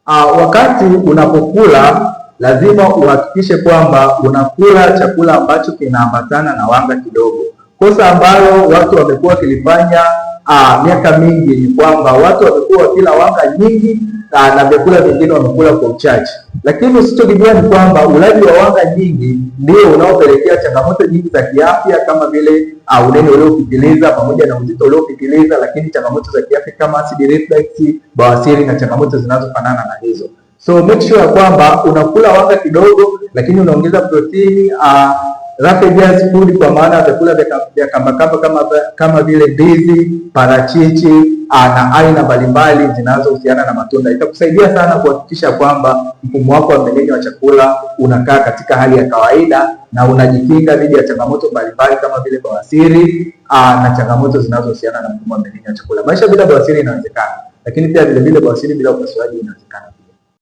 Wakati unapokula lazima uhakikishe kwamba unakula chakula ambacho kinaambatana na wanga kidogo. Kosa ambalo watu wamekuwa wakilifanya miaka mingi ni kwamba watu wamekuwa wakila wanga nyingi na vyakula vingine wamekula kwa uchache, lakini usichokijua ni kwamba ulaji wa wanga nyingi ndio unaopelekea changamoto nyingi za kiafya kama vile unene uliopitiliza pamoja na uzito uliopitiliza, lakini changamoto za kiafya kama acid reflux, bawasiri na changamoto zinazofanana na hizo. So make sure kwamba unakula wanga kidogo, lakini unaongeza protini, rapid food kwa maana vyakula vya kambakamba kama vile ndizi, parachichi na aina mbalimbali zinazohusiana na matunda. Itakusaidia sana kuhakikisha kwamba mfumo wako wa mmeng'enyo wa chakula unakaa katika hali ya kawaida na unajikinga dhidi ya changamoto mbalimbali kama vile bawasiri na changamoto zinazohusiana na mfumo wa mmeng'enyo wa chakula. Maisha bila bawasiri inawezekana, lakini pia vile bawasiri bila upasuaji inawezekana.